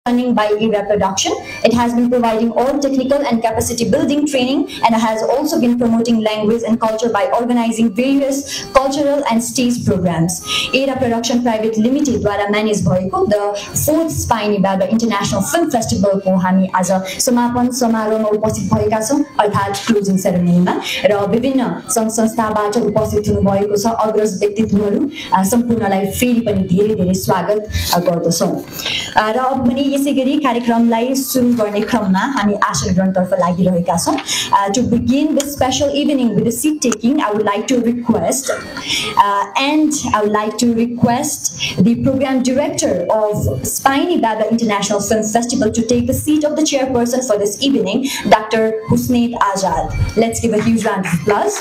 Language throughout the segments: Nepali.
Running by ERA Production. It has been providing all technical and capacity building training and has also been promoting language and culture by organizing various cultural and stage programs. ERA Production Private Limited द्वारा म्यानेज भएको the 4th Spiny Baba International Film Festival को हामी आज समापन समारोहमा उपस्थित भएका छौं अर्थात् क्लोजिङ सेरेमनीमा र विभिन्न संघ संस्थाबाट उपस्थित हुनु भएको छ अग्रज व्यक्तित्वहरू सम्पूर्णलाई फेरि पनि धेरै धेरै स्वागत गर्दछौं र अब पनि यसैगरी कार्यक्रमलाई सुरु गर्ने क्रममा हामी आसन ग्रहणतर्फ लागिरहेका छौं to begin this special evening with the seat taking I would like to request the program director of Spiny Baba International Film Festival to take the seat of the chairperson for this evening, Dr. Husnaid Azad. Let's give a huge round of applause.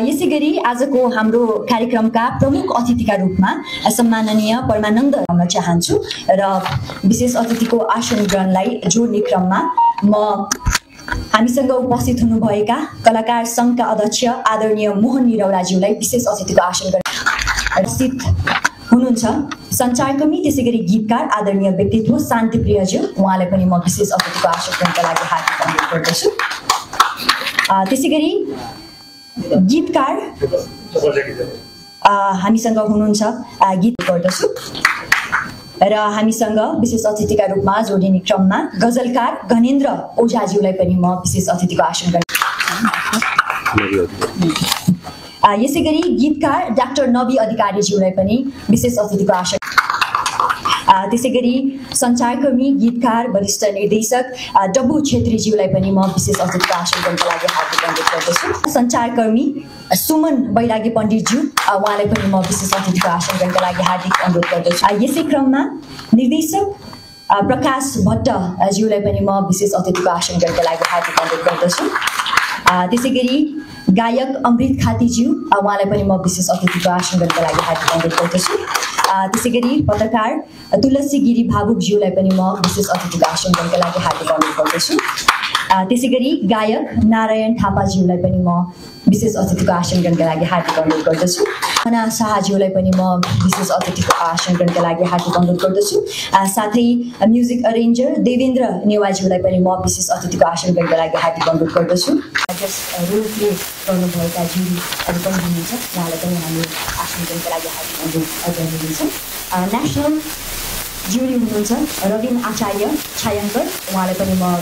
यसैगरी आजको हाम्रो कार्यक्रमका प्रमुख अतिथिका रूपमा सम्माननीय परमानन्द हुन चाहन्छु र विशेष अतिथिको आसन ग्रहणलाई जोड्ने क्रममा म हामीसँग उपस्थित हुनुभएका कलाकार संघका अध्यक्ष आदरणीय मोहन निरौलाज्यूलाई विशेष अतिथिको आसन ग्रहण उपस्थित हुनुहुन्छ सञ्चारकर्मी त्यसैगरी गीतकार आदरणीय व्यक्तित्व शान्तिप्रियज्यू उहाँलाई पनि म विशेष अतिथिको आसन ग्रहणका लागि हार्दिक अनुरोध गर्दछु त्यसैगरी गीतकार हामीसँग हुनुहुन्छ गीत गर्दछु र हामीसँग विशेष अतिथिका रूपमा जोडिने क्रममा गजलकार घनेन्द्र ओझाज्यूलाई पनि म विशेष अतिथिको आसन गर्छु यसैगरी गीतकार डाक्टर नबी अधिकारीज्यूलाई पनि विशेष अतिथिको आसन त्यसैगरी सञ्चारकर्मी गीतकार वरिष्ठ निर्देशक डब्बु छेत्रीज्यूलाई पनि म विशेष अतिथिको आसन गर्नका लागि हार्दिक अनुरोध गर्दछु सञ्चारकर्मी सुमन बैरागी पण्डितज्यू उहाँलाई पनि म विशेष अतिथिको आसन गर्नका लागि हार्दिक अनुरोध गर्दछु यसै क्रममा निर्देशक प्रकाश भट्टज्यूलाई पनि म विशेष अतिथिको आसन गर्नका लागि हार्दिक अनुरोध गर्दछु त्यसैगरी गायक अमृत खातीज्यू उहाँलाई पनि म विशेष अतिथिको आसन गर्नका लागि हार्दिक अनुरोध गर्दछु त्यसैगरी पत्रकार तुलसी गिरी भावुकज्यूलाई पनि म विशेष अतिथिको आसन गर्नका लागि हार्दिक अनुरोध गर्दछु त्यसैगरी गायक नारायण थापाज्यूलाई पनि म विशेष अतिथिको आसन गर्नका लागि हार्दिक अनुरोध गर्दछु मना शाहज्यूलाई पनि म विशेष अतिथिको आसन गर्नका लागि हार्दिक अनुरोध गर्दछु साथै म्युजिक अरेन्जर देवेन्द्र नेवाज्यूलाई पनि म विशेष अतिथिको आसन गर्नका लागि हार्दिक अनुरोध गर्दछु रोल प्ले गर्नुभएका जुरीहरू पनि हुनुहुन्छ उहाँलाई पनि हामी आसन गर्नका लागि हार्दिक अनुरोध गरिदिन्छौँ नेसनल जुरी हुनुहुन्छ रविन आचार्य छायाङ्कर उहाँलाई पनि म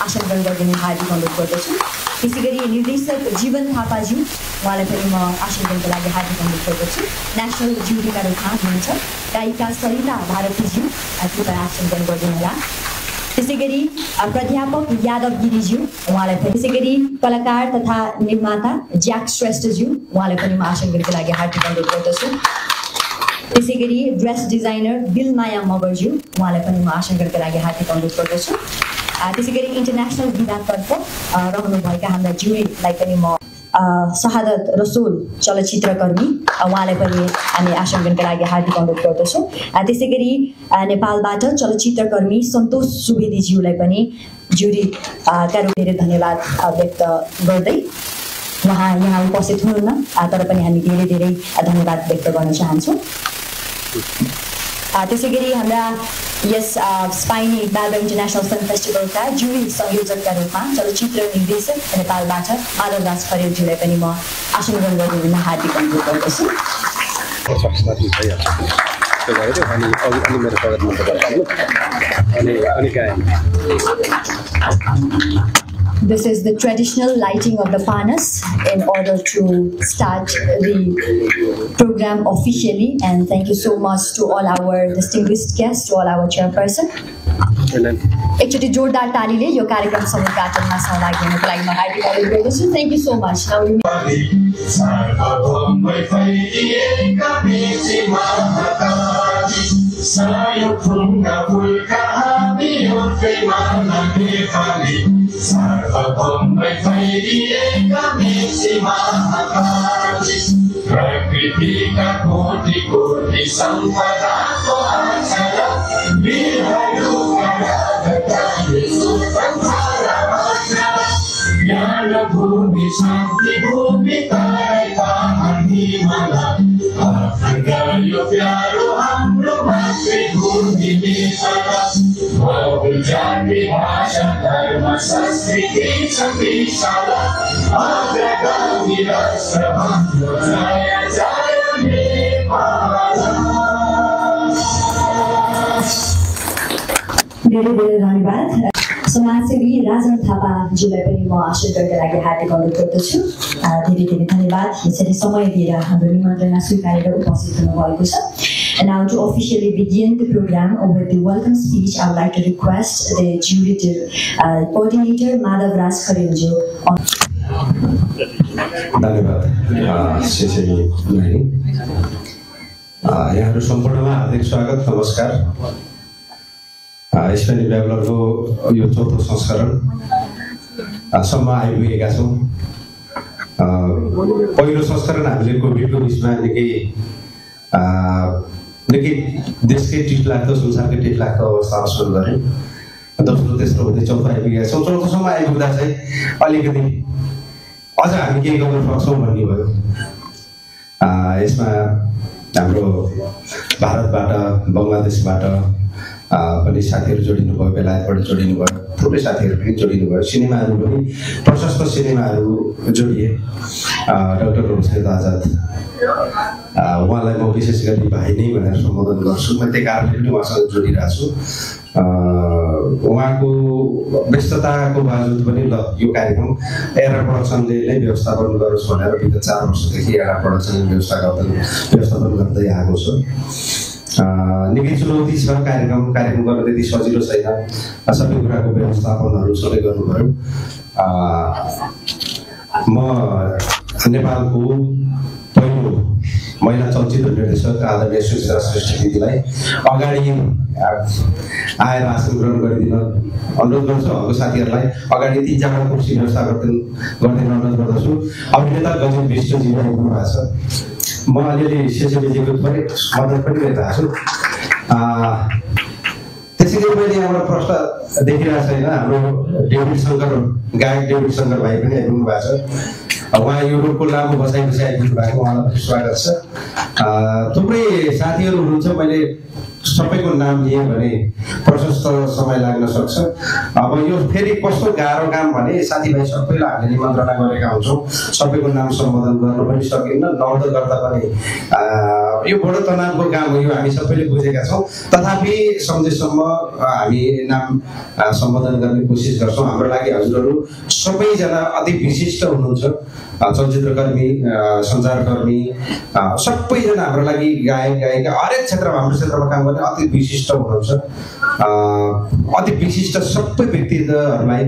आसन ग्रहण गरिदिने हार्दिक अनुरोध गर्दछु त्यसैगरी निर्देशक जीवन थापाज्यू उहाँलाई पनि म आसन ग्रहणका लागि हार्दिक अनुरोध गर्दछु नेसनल जुरीका रूपमा हुनुहुन्छ गायिका सरिता भारतीज्यू कृपया आसन ग्रहण गरिदिनुहोला त्यसैगरी प्राध्यापक यादव गिरिज्यू उहाँलाई पनि त्यसैगरी कलाकार तथा निर्माता ज्याक श्रेष्ठज्यू उहाँलाई पनि म आसन ग्रहणका लागि हार्दिक अनुरोध गर्दछु त्यसैगरी ड्रेस डिजाइनर बिलमाया मगरज्यू उहाँलाई पनि म आसन ग्रहणका लागि हार्दिक अनुरोध गर्दछु त्यसैगरी इन्टरनेसनल विभागतर्फ रहनुभएका हाम्रा जुरीलाई पनि म शहादत रसुल चलचित्रकर्मी उहाँलाई पनि हामी आसन ग्रहणका लागि हार्दिक अनुरोध गर्दछौँ त्यसैगरी नेपालबाट चलचित्रकर्मी सन्तोष सुवेदीज्यूलाई पनि जुरीका रूपमा धेरै धन्यवाद व्यक्त गर्दै उहाँ यहाँ उपस्थित हुनुहुन्न तर पनि हामी धेरै धेरै धन्यवाद व्यक्त गर्न चाहन्छौँ त्यसैगरी हाम्रा यस स्पाइनी बाबा इन्टरनेसनल फिल्म फेस्टिभलका जुरी संयोजकका रूपमा चलचित्र निर्देशक नेपालबाट माधवराज खरेलज्यूलाई पनि म आसन ग्रहण गरिदिन हार्दिक अनुरोध गर्दछु This is the traditional lighting of the panas in order to start the program officially and thank you so much to all our distinguished guests, to all our chairperson. एकचोटि जोरदार तालीले यो कार्यक्रम समुद्घाटनमा सहभागी हुनको लागि म हार्दिक अनुरोध गर्दछु थ्याङ्क यू सो मच प्रकृति का कोटि कोटि संपदा को आचरा बिरहरु ज्ञान भूमि शांति भूमि ताई पानी मला यो प्यारो हाम्रो मातृ कुण्डिनी सरस बहु जाति भाषा धर्म संस्कृति छवि सरस अग्रगामी राष्ट्र हाम्रो जय जय नेपाल। धेरै धेरै धन्यवाद। समाजसेवी राजन थापाज्यूलाई पनि म आशीर्वाद गर्नका लागि हार्दिक अनुरोध गर्दछु। धेरै धेरै धन्यवाद यसरी समय दिएर हाम्रो निमन्त्रणा स्वीकारेर उपस्थित हुनुभएको छ। And now to officially begin the program with the welcome speech, I would like to request the jury coordinator Madhav Raj Kharelju. धन्यवाद शेषेली नानी। यहाँहरू सम्पूर्णमा हार्दिक स्वागत, नमस्कार। स्पेनी ब्याबलरको यो चौथो संस्करण सम्म आइपुगेका छौँ। पहिलो संस्करण हामीले कोभिडको बिचमा निकै देशकै टिटलाग्दो संसारकै टिटलाग्दो अवस्थामा सुरु गऱ्यौँ। दोस्रो तेस्रो हुँदै चौथो आइपुगेका छौँ। चौथोसम्म आइपुग्दा चाहिँ अलिकति अझ हामी केही गर्न सक्छौँ भन्ने भयो। यसमा हाम्रो भारतबाट बङ्गलादेशबाट पनि साथीहरू जोडिनु भयो, बेलायतबाट जोडिनु भयो, थुप्रै साथीहरू पनि जोडिनु भयो। सिनेमाहरू पनि प्रशस्त सिनेमाहरू जोडिए। डाक्टर रोमशेद आजाद उहाँलाई म विशेष गरी भाइ नै भनेर सम्बोधन गर्छु। म त्यही कारणले पनि उहाँसँग जोडिरहेको छु। उहाँको व्यस्तताको बावजुद पनि ल यो कार्यक्रम एरा प्रोडक्सनले नै व्यवस्थापन गरोस् भनेर विगत 4 वर्षदेखि एरा प्रोडक्सनले व्यवस्थापन गर्दै आएको छ। निकै चुनौती छ। कार्यक्रम गर्न त्यति सजिलो छैन। सबै कुराको व्यवस्थापनहरू सबै गर्नुभयो। म नेपालको पहिलो महिला चलचित्र निर्देशक आदरणीय सुशीला श्रेष्ठ दिदीलाई अगाडि आएर आसन ग्रहण गरिदिन अनुरोध गर्छु। हाम्रो साथीहरूलाई अगाडि 3 जग्गा कुर्सी व्यवस्था गरिदिन अनुरोध गर्दछु। अभिनेता गजेन विष्टजी आइपुग्नु भएको छ। म अलिअलि शेषेलीजीको पनि मद्दत पनि गरिरहेको छु। त्यसैले मैले यहाँबाट प्रश्न देखिरहेको छैन। हाम्रो गायक डेभिड शङ्कर भाइ पनि आइपुग्नु भएको छ। उहाँ यो रोडको लामो बसाइपछि आइपुग्नु भएको, उहाँलाई पनि स्वागत छ। थुप्रै साथीहरू हुनुहुन्छ। मैले सबैको नाम लिएँ भने प्रशस्त समय लाग्न सक्छ। अब यो फेरि कस्तो गाह्रो काम भने साथीभाइ सबैलाई हामीले निमन्त्रणा गरेका हुन्छौँ। सबैको नाम सम्बोधन गर्न पनि सकिन्न, नहुँदो गर्दा पनि यो बडो तनावको काम हो। यो हामी सबैले बुझेका छौँ। तथापि सन्देशसम्म हामी नाम सम्बोधन गर्ने कोसिस गर्छौँ। हाम्रो लागि हजुरहरू सबैजना अति विशिष्ट हुनुहुन्छ। चलचित्रकर्मी, सञ्चारकर्मी सबैजना हाम्रो लागि गायक गायिका हरेक क्षेत्रमा हाम्रो क्षेत्रमा काम गर्ने अति विशिष्ट हुनुहुन्छ। अति विशिष्ट सबै व्यक्तित्वहरूलाई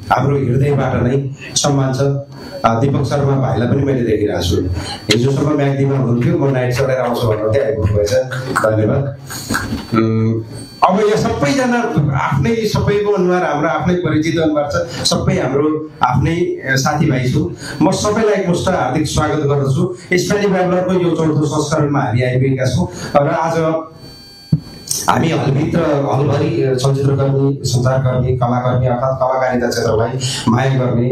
हाम्रो हृदयबाट नै सम्मान छ। दीपक शर्मा भाइलाई पनि मैले देखिरहेको छु। हिजोसम्म म्याग्दीमा हुनुहुन्थ्यो, म नाइट चढेर आउँछु भन्नुहुन्थ्यो, आइपुग्नु भएछ। धन्यवाद। अब यो सबैजना आफ्नै सबैको अनुहार हाम्रो आफ्नै परिचित अनुहार छ। सबै हाम्रो आफ्नै साथीभाइ छु। म सबैलाई एकमुष्ट हार्दिक स्वागत गर्दछु। स्पेनी ब्याबलरको यो चौथो संस्करणमा हामी आइपुगेका छौँ र आज हामी हलभरि चलचित्रकर्मी, सञ्चारकर्मी, कलाकर्मी अर्थात् कलाकारिता क्षेत्रलाई माया गर्ने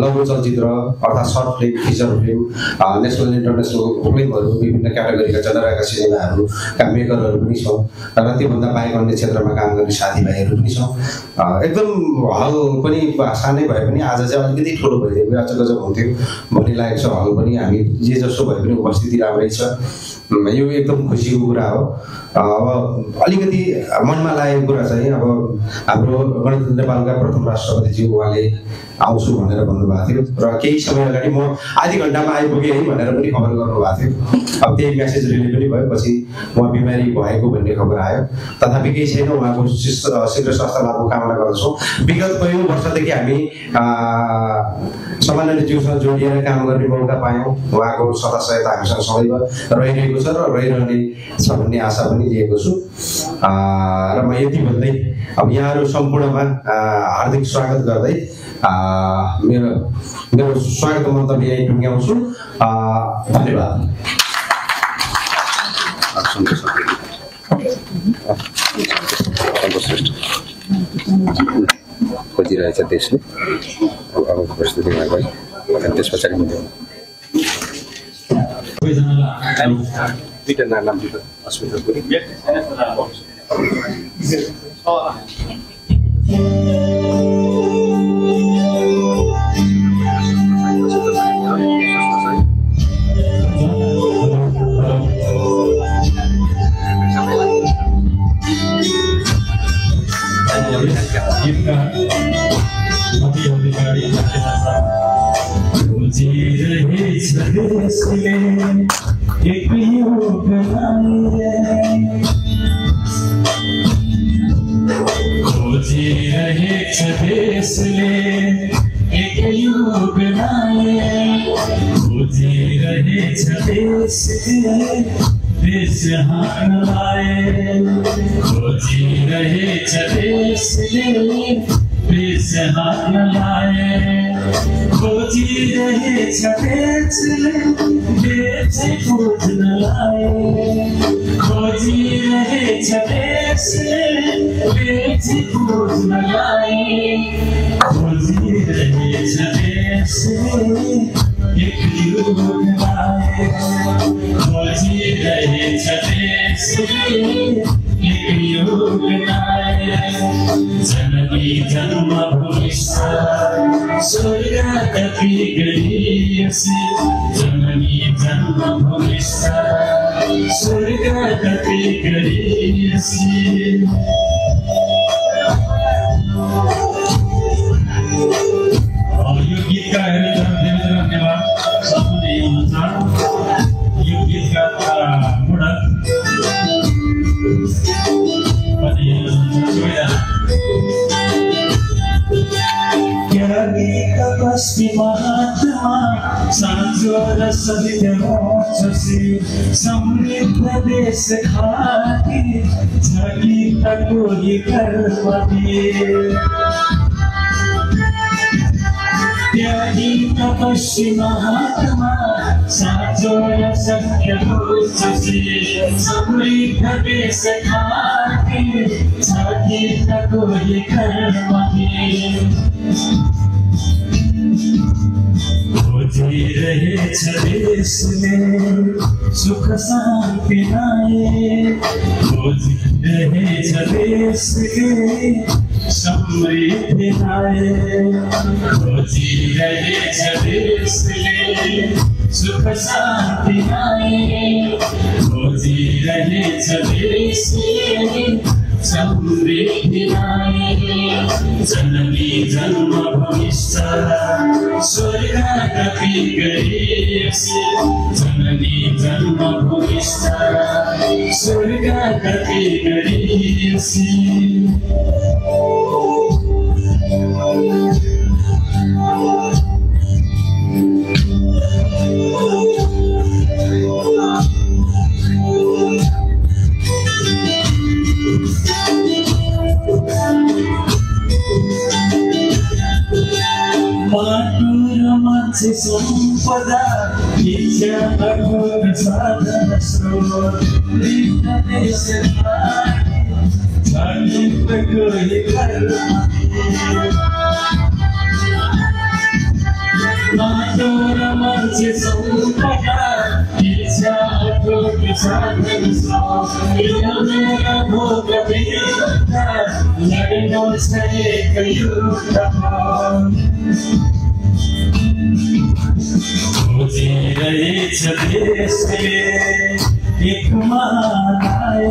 लघु चलचित्र अर्थात् short film, feature film, national international फिल्महरू, विभिन्न क्याटेगोरीका चलिरहेका सिनेमाहरूका मेकरहरू पनि छौँ र त्योभन्दा बाहेक अन्य क्षेत्रमा काम गर्ने साथीभाइहरू पनि छौँ। एकदम हल पनि सानै भए पनि आज चाहिँ अलिकति ठुलो भइदियो, अझ गजब हुन्थ्यो भन्ने लागेको छ। हल पनि हामी जे जसो भए पनि उपस्थिति राम्रै छ। यो एकदम खुसीको कुरा हो। अब अलिकति मनमा लागेको कुरा चाहिँ अब हाम्रो गणतन्त्र नेपालका प्रथम राष्ट्रपतिज्यू उहाँले आउँछु भनेर भन्नुभएको थियो र केही समय अगाडि म आधी घन्टामा आइपुगेँ है भनेर पनि खबर गर्नुभएको थियो। अब त्यही म्यासेज रिलिज पनि भयो। पछि उहाँ बिमारी भएको भन्ने खबर आयो। तथापि केही छैन, उहाँको शीघ्र स्वास्थ्य लाभको कामना गर्दछौँ। विगत कयौँ वर्षदेखि हामी सामान्यज्यूसँग जोडिएर काम गर्ने मौका पायौँ। उहाँको सदा सहायता हामीसँग सदैव रहिरहेको छ र रहिरहने छ भन्ने आशा पनि लिएको छु। र म यति भन्दै अब यहाँहरू सम्पूर्णमा हार्दिक स्वागत गर्दै मेरो स्वागत मन्तव्य यही टुङ्ग्याउँछु। धन्यवाद। खोजिरहेछ देशले अब परिस्थितिमा गयो अनि त्यस पछाडि दुईटा नाम दिनु अस्मिता पुरी सुख शांति नाये खोजी रहे देश के समृद्धि नाये खोजी रहे देश के सुख शांति नाये खोजी रहे देश के समृद्धि नाये जननी जन्म भविष्य स्वर्ग गति गई जननी जन्म भविष्य स्वर्ग गति गई संपदा इच्छा अघोर साधन स्रोत देश संपदा इच्छा अघोर साधन स्रोत भोग लड़नो से खोजी रहे देश के एक मानाए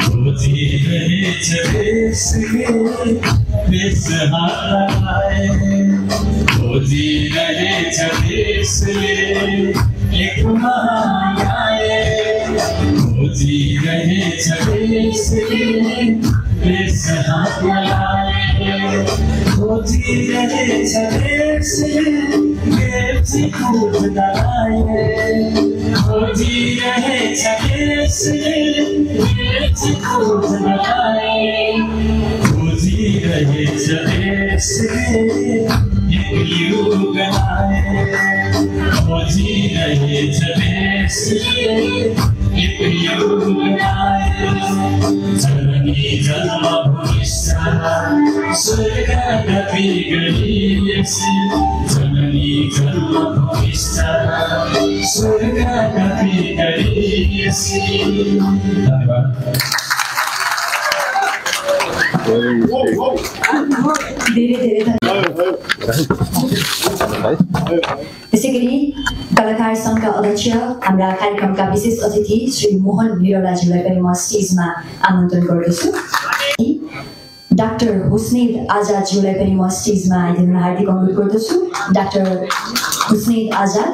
खोजी रहे देश के देश हाराए खोजी रहे देश के एक मानाए खोजी रहे देश के देश हाराए खोजी रहे देश के खोज नाये खोजी रहे देश के खोज नाये खोजी रहे देश के युग नाये खोजी रहे देश के युग नाये जननी जन्म भविष्य स्वर्ग गति गई जननी पनि जन्म भविष्य स्वर्गका भित्री धन्यवाद धेरै त्यसै गरी कलाकार सङ्घका अध्यक्ष हाम्रा कार्यक्रमका विशेष अतिथि श्री मोहन निरौलाज्यूलाई पनि म स्टेजमा आमन्त्रण गर्दछु। डाक्टर हुस्नेद आजादज्यूलाई पनि म स्टेजमा आइदिन हार्दिक अनुरोध गर्दछु। डाक्टर हुस्नेद आजाद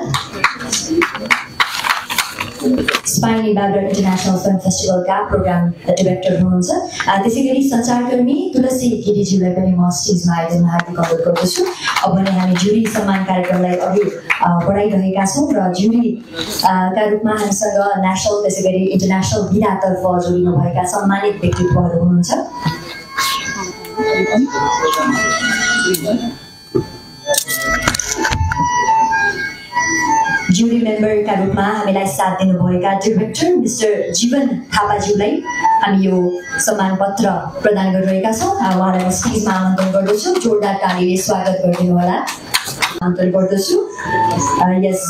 स्पाइनी बाबर इन्टरनेसनल फिल्म फेस्टिभलका प्रोग्राम डाइरेक्टर हुनुहुन्छ। त्यसै गरी सञ्चारकर्मी तुलसी गिरीज्यूलाई पनि म स्टेजमा आइदिन हार्दिक अनुरोध गर्दछु। अब भने हामी जुरी सम्मान कार्यक्रमलाई अघि बढाइरहेका छौँ र जुरीका रूपमा हामीसँग नेसनल त्यसै गरी इन्टरनेसनल विधातर्फ जोडिनुभएका सम्मानित व्यक्तित्वहरू हुनुहुन्छ। जुरी मेम्बरका रूपमा हामीलाई साथ दिनुभएका डाइरेक्टर मिस्टर जीवन थापाज्यूलाई हामी यो सम्मान पत्र प्रदान गरिरहेका छौँ। उहाँलाई स्टेजमा आमन्त्रण गर्दछु। जोरदार तालीले स्वागत गरिदिनु होला आमन्त्रण गर्दछु। यस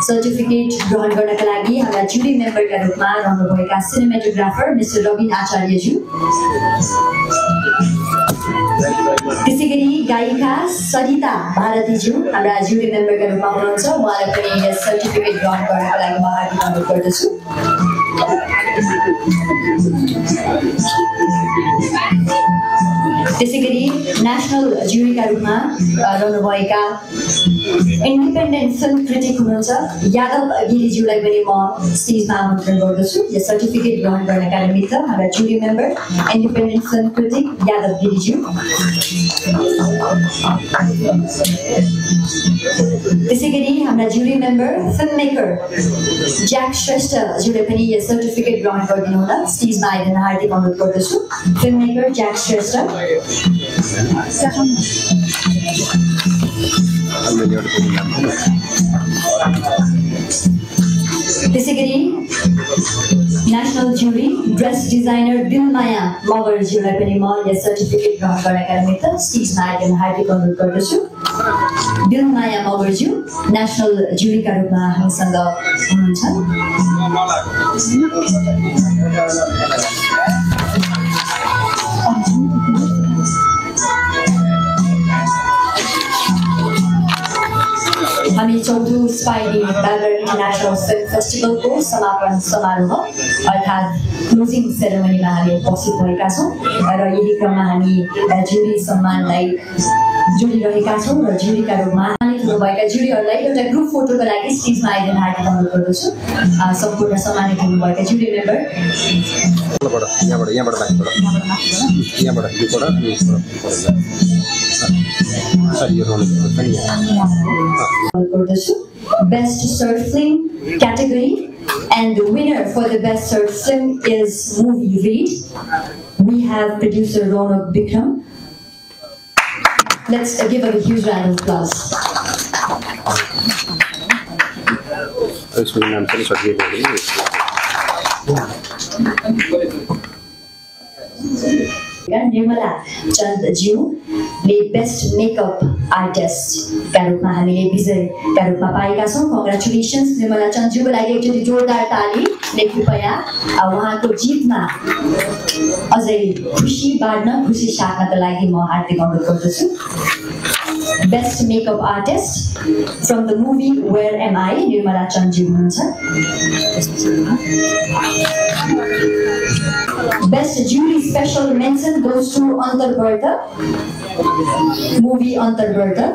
सर्टिफिकेट ग्रहण गर्नका लागि हाम्रा जुरी मेम्बरका रूपमा रहनुभएका सिनेमेटोग्राफर मिस्टर रविन आचार्यज्यू, त्यसै गरी गायिका सरिता भारतीज्यू हाम्रा जुरी मेम्बरका रूपमा हुनुहुन्छ। उहाँलाई पनि यस सर्टिफिकेट ग्रहण गर्नका लागि म हार्दिक अनुरोध गर्दछु। त्यसै गरी नेसनल जुरीका रूपमा रहनुभएका इन्डिपेन्डेन्ट फिल्म क्रिटिक हुनुहुन्छ यादव गिरीज्यूलाई पनि म स्टेजमा आमन्त्रण गर्दछु। यस सर्टिफिकेट ग्रहण गर्नका निमित्त हाम्रा jury member independent film critic Yadav गिरीज्यू। त्यसै गरी हाम्रा jury member film maker Jack श्रेष्ठज्यूले पनि यस सर्टिफिकेट ग्रहण गरिदिनु होला। स्टेजमा आइदिन हार्दिक अनुरोध गर्दछु। Film maker Jack Shrestha. त्यसै गरी नेसनल जुरी ड्रेस डिजाइनर दिलमाया मगरज्यूलाई पनि म यस सर्टिफिकेट ग्रहण गर्नका निमित्त स्टेजमा आइदिन हार्दिक अनुरोध गर्दछु। दिलमाया मगरज्यू नेसनल जुरीका रूपमा हामीसँग हुनुहुन्छ। हामी चौधौँ स्पाइनी बाबर इन्टरनेसनल फिल्म फेस्टिभलको समापन समारोह अर्थात् क्लोजिङ सेरेमनीमा हामी उपस्थित भएका छौँ र यही क्रममा हामी जुरी सम्मानलाई जोडिरहेका छौँ र जुरीका रूपमा सम्मानित हुनुभएका जुरीहरूलाई एउटा ग्रुप फोटोको लागि स्टेजमा आइदिन हार्दिक अनुरोध गर्दछु। सम्पूर्ण सम्मानित हुनुभएका जुरी member Best short film category, and the winner for the best short film is movie Read. We have producer Ronak Bikram. Let's give a huge round of applause. Nirmala चन्दज्यूले बेस्ट मेकअप आर्टिस्ट का रूपमा हामीले विजयका रूपमा पाएका छौँ। कङ्ग्रेचुलेसन्स निर्मला चन्दज्यूको लागि एकचोटि जोरदार तालीले कृपया उहाँको जितमा अझै खुसी बाँड्न खुसी साट्नका लागि म हार्दिक अनुरोध गर्दछु। Best Makeup Artist from the movie Where Am I? Nirmala Chandji हुनुहुन्छ। Best Jury Special Mention goes to Antarbharta, movie Antarbharta.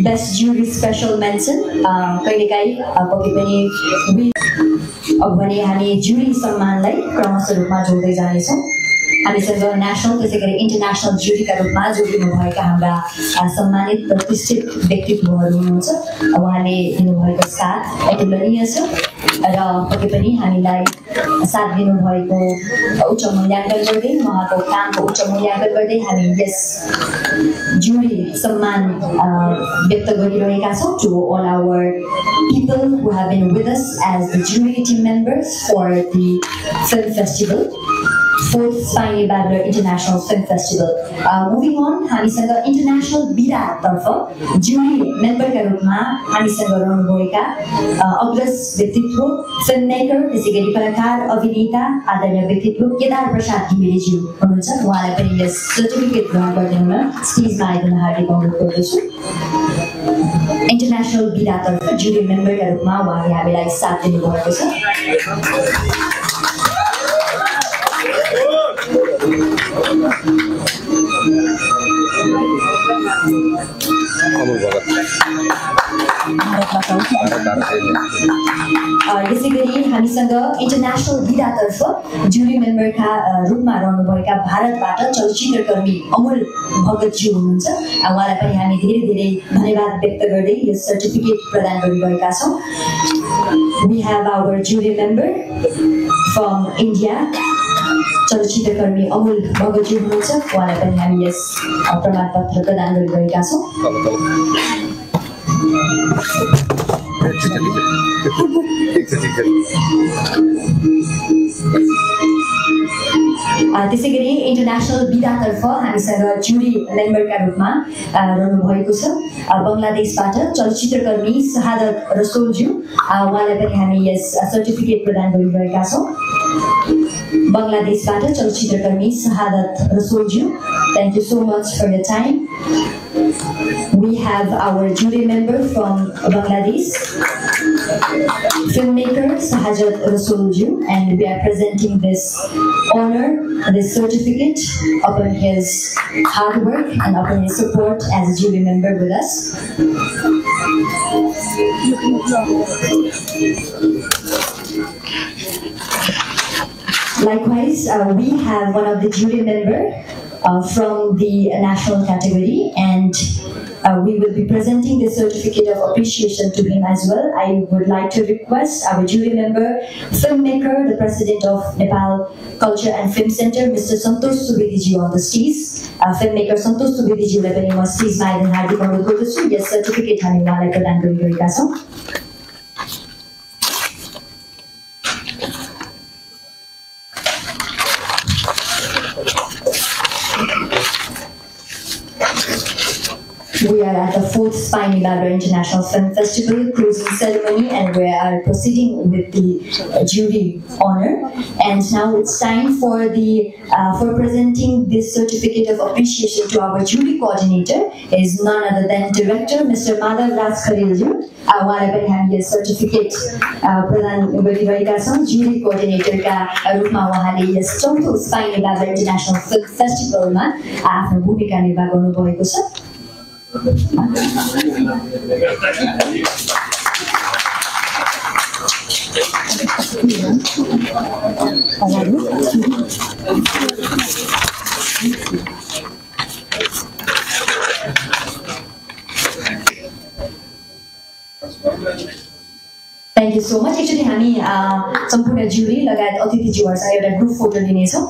Best Jury Special Mention कहिलेकाहीँ पक्कै पनि अब भने हामी जुरी सम्मानलाई क्रमशः रूपमा जोड्दै जानेछौँ। हामीसँग नेसनल त्यसै गरी इन्टरनेसनल जुरीका रूपमा जोडिनु भएका हाम्रा सम्मानित प्रतिष्ठित व्यक्तित्वहरू हुनुहुन्छ। उहाँले दिनुभएको साथ अतुलनीय छ र पक्कै पनि हामीलाई साथ दिनुभएको उच्च मूल्याङ्कन गर्दै उहाँको कामको उच्च मूल्याङ्कन गर्दै हामी यस जुरी सम्मान व्यक्त गरिरहेका छौँ to all our people who have been with us as the jury team members for the film festival, 4th Spiny Babbler International Film Festival. Moving on, हामीसँग इन्टरनेसनल बिदातर्फ जुरी मेम्बरका रूपमा हामीसँग रहनुभएका अग्रज व्यक्तित्व फिल्म मेकर त्यसै गरी कलाकार अभिनेता आदरणीय व्यक्तित्व केदार प्रसाद घिमिरेज्यू हुनुहुन्छ। उहाँलाई पनि यस सर्टिफिकेट ग्रहण गरिदिन स्टेजमा आइदिन हार्दिक अनुरोध गर्दछु। इन्टरनेसनल बिदातर्फ जुरी मेम्बरका रूपमा उहाँले हामीलाई साथ दिनुभएको छ। यसै गरी हामीसँग इन्टरनेसनल बिदातर्फ जुरी मेम्बरका रूपमा रहनुभएका भारतबाट चलचित्रकर्मी अमूल भगतज्यू हुनुहुन्छ। उहाँलाई पनि हामी धेरै धेरै धन्यवाद व्यक्त गर्दै यस सर्टिफिकेट प्रदान गरिरहेका छौँ। We have our jury member from India, चलचित्रकर्मी Amul भगतज्यू हुनुहुन्छ। उहाँलाई पनि हामी यस प्रमाणपत्र प्रदान गरिरहेका छौँ। त्यसै गरी इन्टरनेसनल बिदातर्फ हामीसँग जुरी मेम्बरका रूपमा रहनुभएको छ बङ्गलादेशबाट चलचित्रकर्मी शहादत रसोलज्यू। उहाँलाई पनि हामी यस सर्टिफिकेट प्रदान गरिरहेका छौँ। बङ्गलादेशबाट चलचित्रकर्मी शहादत रसोलज्यू, thank you so much for your time. We have our jury member from Bangladesh, filmmaker Shahajat Rasulju, and we are presenting this honor, this certificate upon his hard work and upon his support as a jury member with us. Likewise, we have one of the jury member from the national category, and we will be presenting the certificate of appreciation to him as well. I would like to request our jury member, filmmaker, the president of Nepal Culture and Film Center, Mr. Santosh Subediji on the stage. Filmmaker Santosh Subediji ले पनि म स्टेजमा आइदिन हार्दिक अनुरोध गर्दछु। यस सर्टिफिकेट हामी उहाँलाई प्रदान गरिरहेका छौँ। We are at the 4th Spiny Babbler International Film Festival closing ceremony, and we are proceeding with the jury honor. And now it's time for for presenting this certificate of appreciation to our jury coordinator is none other than director Mr. Madhav Raj Khalilju. उहाँलाई पनि हामी यस सर्टिफिकेट प्रदान गरिरहेका छौँ। जुरी कोअर्डिनेटरका रूपमा उहाँले यस 4th spiny babbler international film फेस्टिभलमा आफ्नो भूमिका निर्वाह गर्नुभएको छ। Thank you so much. Actually, हामी सम्पूर्ण जुरी लगायत अतिथिज्यूहरूसँग एउटा ग्रुप फोटो लिनेछौँ।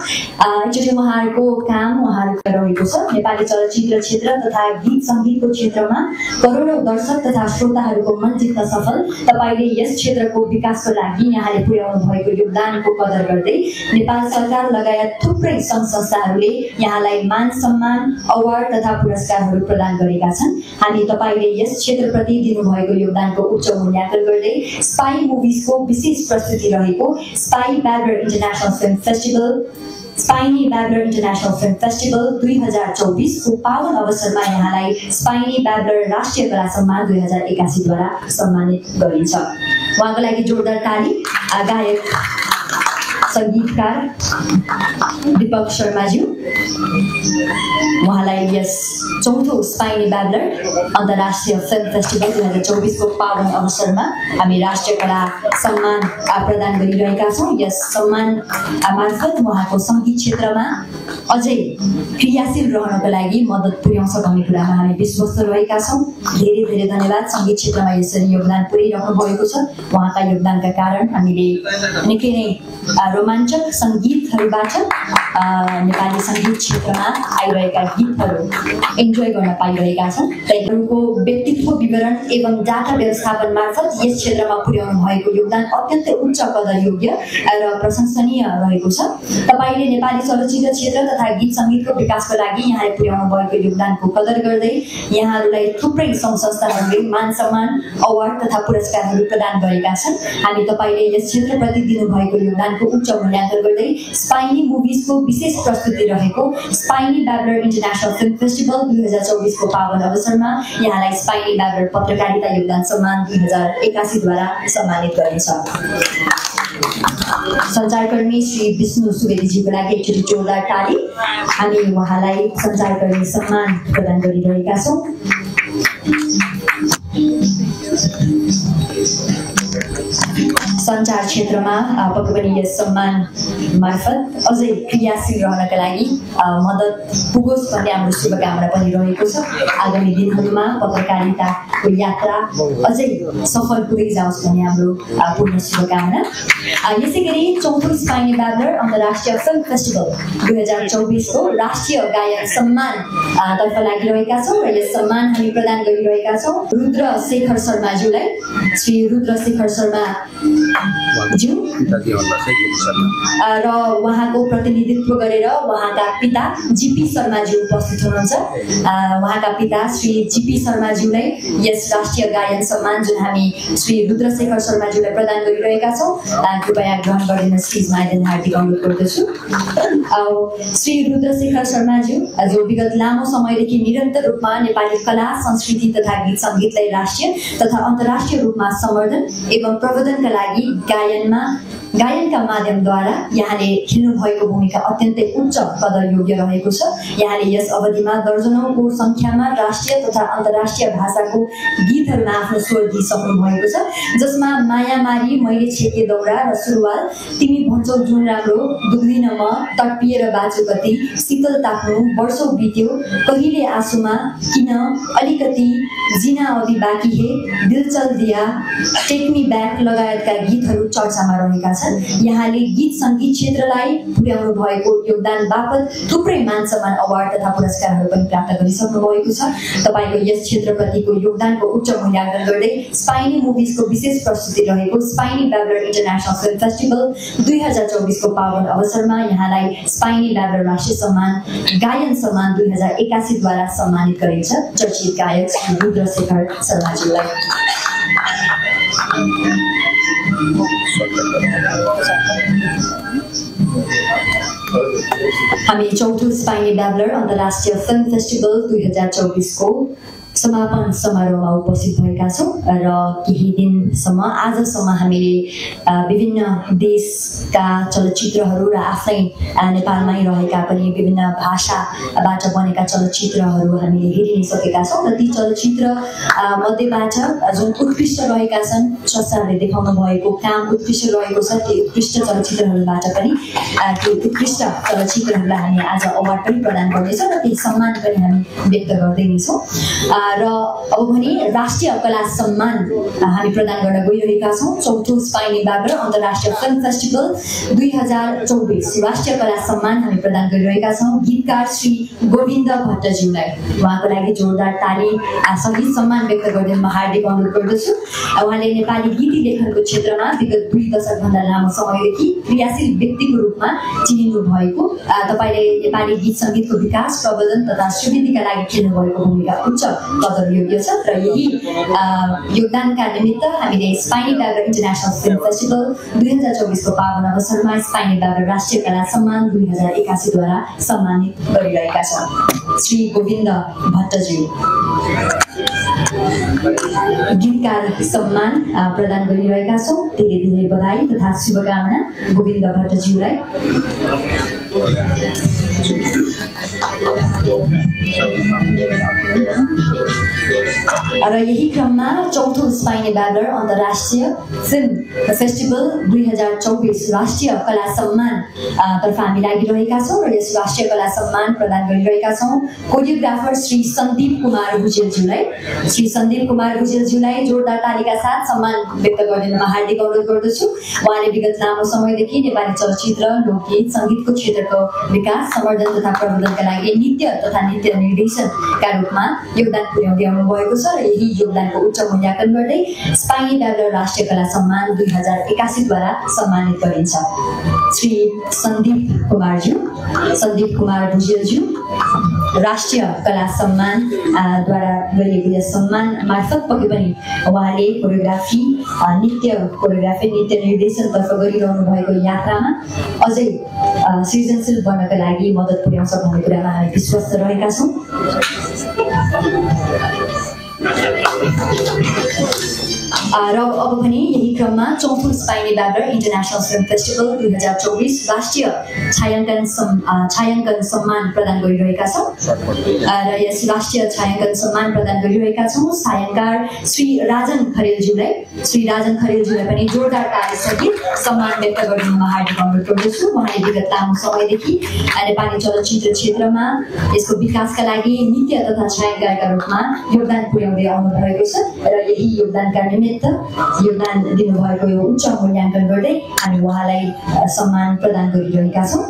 एक्चुअली उहाँहरूको काम उहाँहरूको रहेको छ नेपाली चलचित्र क्षेत्र तथा गीत सङ्गीतको क्षेत्रमा करोडौँ दर्शक तथा श्रोताहरूको मन जित्न सफल तपाईले यस क्षेत्रको विकासको लागि यहाँले पुर्याउनु भएको योगदानको कदर गर्दै नेपाल सरकार लगायत थुप्रै सङ्घ संस्थाहरूले यहाँलाई मान सम्मान अवार्ड तथा पुरस्कारहरू प्रदान गरेका छन्। हामी तपाईले यस क्षेत्रप्रति दिनुभएको योगदानको उच्च मूल्याङ्कन गर्दै स्पाई मुभिजको विशेष प्रस्तुति रहेको spiny babbler international film festival spiny babbler international film festival 2024 को पावन अवसरमा यहाँलाई स्पाइनी बाब्लर राष्ट्रिय कला सम्मान 2081 द्वारा सम्मानित गरिन्छ। उहाँको लागि जोरदार ताली। गायक सङ्गीतकार दीपक शर्माज्यू, उहाँलाई यस चौथो स्पाइनी ब्याबलर अन्तर्राष्ट्रिय फिल्म फेस्टिभल 2024 को पावन अवसरमा हामी राष्ट्रिय कला सम्मान प्रदान गरिरहेका छौँ। यस सम्मान मार्फत उहाँको सङ्गीत क्षेत्रमा अझै क्रियाशील रहनको लागि मद्दत पुर्याउँछ भन्ने कुरामा हामी विश्वस्त रहेका छौँ। धेरै धेरै धन्यवाद। सङ्गीत क्षेत्रमा यसरी योगदान पुर्याइराख्नु भएको छ। उहाँका योगदानका कारण हामीले निकै नै रोमाञ्चक सङ्गीतहरूबाट नेपाली सङ्गीत क्षेत्रमा आइरहेका गीतहरू इन्जोय गर्न पाइरहेका छन्। उनको व्यक्तित्व विवरण एवं डाटा व्यवस्थापन मार्फत यस क्षेत्रमा पुर्याउनु भएको योगदान अत्यन्तै उच्च कदर योग्य र प्रशंसनीय रहेको छ। तपाईले नेपाली चलचित्र क्षेत्र तथा गीत सङ्गीतको विकासको लागि यहाँले पुर्याउनु भएको योगदानको कदर गर्दै यहाँहरूलाई थुप्रै संस्थाहरूले मान सम्मान अवार्ड तथा पुरस्कारहरू प्रदान गरेका छन्। हामी तपाईले यस क्षेत्रप्रति दिनुभएको योगदानको उच्च मूल्याङ्कन गर्दै स्पाइनी मुभिजको विशेष प्रस्तुति रहेको स्पाइनी ब्याबलर इन्टरनेसनल फिल्म फेस्टिभल 2024 को पावन अवसरमा यहाँलाई स्पाइनी ब्याबलर पत्रकारिता योगदान सम्मान 2081 द्वारा सम्मानित गरिन्छ। सञ्चारकर्मी श्री विष्णु सुवेदीजीको लागि एकचोटि जोरदार ताली। हामी उहाँलाई सञ्चारकर्मी सम्मान प्रदान गरिरहेका छौँ। सञ्चार क्षेत्रमा पक्कै पनि यस सम्मान मार्फत अझै क्रियाशील रहनका लागि मद्दत पुगोस् भन्ने हाम्रो शुभकामना पनि रहेको छ। आगामी दिनहरूमा पत्रकारिताको यात्रा अझै सफल पुगै जाओस् भन्ने हाम्रो पूर्ण शुभकामना। यसै गरी चौथो स्पाइनी ब्याबलर अन्तर्राष्ट्रिय फिल्म फेस्टिभल 2024 को राष्ट्रिय गायक सम्मान तर्फ लागिरहेका छौँ र यस सम्मान हामी प्रदान गरिरहेका छौँ रुद्र शेखर शर्माज्यूलाई। श्री रुद्र शेखर शर्मा ज्यू र उहाँको प्रतिनिधित्व गरेर उहाँका पिता जीपी शर्माज्यू उपस्थित हुनुहुन्छ। उहाँका पिता श्री जीपी शर्माज्यूलाई यस राष्ट्रिय गायन सम्मान जुन हामी श्री रुद्र शेखर शर्माज्यूलाई प्रदान गरिरहेका छौँ कृपया ग्रहण गरिदिन स्टेजमा आइदिन हार्दिक अनुरोध गर्दछु। श्री रुद्र शेखर शर्माज्यू जो विगत लामो समयदेखि निरन्तर रूपमा नेपाली कला संस्कृति तथा गीत सङ्गीतलाई राष्ट्रिय तथा अन्तर्राष्ट्रिय रूपमा सम्वर्धन एवं प्रवर्धनका लागि गायनका माध्यमद्वारा यहाँले खेल्नु भएको भूमिका अत्यन्तै उच्च कदर योग्य रहेको छ। यहाँले यस अवधिमा दर्जनौंको संख्यामा राष्ट्रिय तथा अन्तर्राष्ट्रिय भाषाको गीतहरूमा आफ्नो स्वर दिइसक्नु भएको छ, जसमा मायामारी, मैले छेके दौरा र सुरुवाल, तिमी भन्छौ जुन राम्रो, दुख्दिन म, तडपिएर बाँचु कति, शीतल ताक्नु, वर्षौं बित्यो, कहिले आँसुमा, किन, अलिकति, जिना अवधि बाँकी हे, दिल चल दिया, टेक मी ब्याक लगायतका गीतहरू चर्चामा रहेका छन्। यहाँले गीत सङ्गीत क्षेत्रलाई पुर्याउनु भएको योगदान बापत थुप्रै मान सम्मान अवार्ड तथा पुरस्कारहरू पनि प्राप्त गरिसक्नु भएको छ। तपाईको यस क्षेत्रप्रतिको योगदानको उच्च मूल्याङ्कन गर्दै स्पाइनी मुभिजको विशेष प्रस्तुति रहेको स्पाइनी ब्याबलर इन्टरनेसनल फिल्म फेस्टिभल 2024 को पावन अवसरमा यहाँलाई स्पाइनी ब्याबलर राष्ट्रिय सम्मान गायन सम्मान 2081 द्वारा सम्मानित गरिन्छ। चर्चित गायक श्री रुद्र शेखर शर्माज्यूलाई हामी चौथो स्पाइनी ब्याबलर अन्तर्राष्ट्रिय फिल्म फेस्टिभल 2024 को समापन समारोहमा उपस्थित भएका छौँ र केही दिनसम्म आजसम्म हामीले विभिन्न देशका चलचित्रहरू र आफ्नै नेपालमै रहेका पनि विभिन्न भाषाबाट बनेका चलचित्रहरू हामीले हेरि नै सकेका छौँ र ती चलचित्र मध्येबाट जुन उत्कृष्ट रहेका छन्, संस्थाहरूले देखाउनु भएको काम उत्कृष्ट रहेको छ, ती उत्कृष्ट चलचित्रहरूबाट पनि ती उत्कृष्ट चलचित्रहरूलाई हामी आज अवार्ड पनि प्रदान गर्दैछौँ र त्यही सम्मान पनि हामी व्यक्त गर्दै नै छौँ। र अब भने राष्ट्रिय कला सम्मान हामी प्रदान गर्न गइरहेका छौँ। चौथो स्पाइनी ब्याबलर अन्तर्राष्ट्रिय फिल्म फेस्टिभल 2024 राष्ट्रिय कला सम्मान हामी प्रदान गरिरहेका छौँ गीतकार श्री गोविन्द भट्टज्यूलाई। उहाँको लागि जोरदार ताली सङ्गीत सम्मान व्यक्त गर्दै म हार्दिक अनुरोध गर्दछु। उहाँले नेपाली गीती लेखनको क्षेत्रमा विगत 2 दशकभन्दा लामो समयदेखि क्रियाशील व्यक्तिको रूपमा चिनिनु भएको, तपाईँले नेपाली गीत सङ्गीतको विकास प्रवर्धन तथा स्वीकृतिका लागि खेल्नु भएको भूमिका उच्च कदर योग्य छ र यही योगदानका निमित्त हामीले स्पाइनी ब्याबलर इन्टरनेसनल फिल्म फेस्टिभल 2024 को पावन अवसरमा स्पाइनी ब्याबलर राष्ट्रिय कला सम्मान 2081 द्वारा सम्मानित गरिरहेका छौँ। श्री गोविन्द भट्टज्यू गीतकार सम्मान प्रदान गरिरहेका छौँ। धेरै धेरै बधाई तथा शुभकामना गोविन्द भट्टज्यूलाई। र यही क्रममा चौथो स्पाइनी ब्याबलर अन्तर्राष्ट्रिय फिल्म फेस्टिभल 2024 राष्ट्रिय कला सम्मान तर्फ हामी लागिरहेका छौँ र यस राष्ट्रिय कला सम्मान प्रदान गरिरहेका छौँ कोरियोग्राफर श्री सन्दीप कुमार भुजेलज्यूलाई। श्री सन्दीप कुमार भुजेलज्यूलाई जोरदार तालीका साथ सम्मान व्यक्त गरिदिनमा हार्दिक अनुरोध गर्दछु। उहाँले विगत लामो समयदेखि नेपाली चलचित्र लोकगीत सङ्गीतको क्षेत्रको विकास संवर्धन तथा प्रवर्धनका लागि नृत्य तथा नृत्य निर्देशनका रूपमा योगदान पुर्याउँदै आउनु भएको छ र यही योगदानको उच्च मूल्याङ्कन गर्दै स्पाइनी ब्याबलर राष्ट्रिय कला सम्मान 2081 द्वारा सम्मानित गरिन्छ। श्री सन्दीप कुमार भुजेलज्यू राष्ट्रिय कला सम्मान द्वारा गरिएको यस सम्मान मार्फत पक्कै पनि उहाँले कोरियोग्राफी नृत्य निर्देशनतर्फ गरिरहनु भएको यात्रामा अझै सृजनशील बन्नका लागि मद्दत पुर्याउँछ भन्ने कुरामा हामी विश्वस्त रहेका छौँ। र अब पनि यही क्रममा चौथो स्पाइनी ब्याबलर इन्टरनेसनल फिल्म फेस्टिभल 2024 राष्ट्रिय छायाङ्कन सम्मान प्रदान गरिरहेका छौँ र यस राष्ट्रिय छायाङ्कन सम्मान प्रदान गरिरहेका छौँ छायाङ्कार श्री राजन खरेलज्यूलाई। श्री राजन खरेलज्यूलाई पनि जोरदार तालीसहित सम्मान व्यक्त गरिदिनुमा हार्दिक अनुरोध गर्दछु। उहाँले विगत लामो समयदेखि नेपाली चलचित्र क्षेत्रमा यसको विकासका लागि नृत्य तथा छायाङ्कनका रूपमा योगदान पुर्याउँदै आउनु भएको छ र यही योगदानका निमित्त योगदान दिनुभएको यो उच्च मूल्याङ्कन गर्दै हामी उहाँलाई सम्मान प्रदान गरिरहेका छौँ।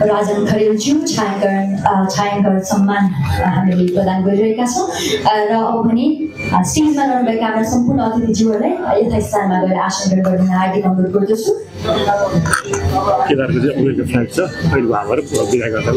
राजन खरेलज्यू छायाङ्कन सम्मान हामीले प्रदान गरिरहेका छौँ र अब भने स्टेजमा रहनुभएका हाम्रा सम्पूर्ण अतिथिज्यूहरूलाई यथास्थानमा गएर आसन ग्रहण गर्न हार्दिक अनुरोध गर्दछु। केदारको चाहिँ अहिलेको फ्लाइट छ, अहिले भावर बिदा गर्दा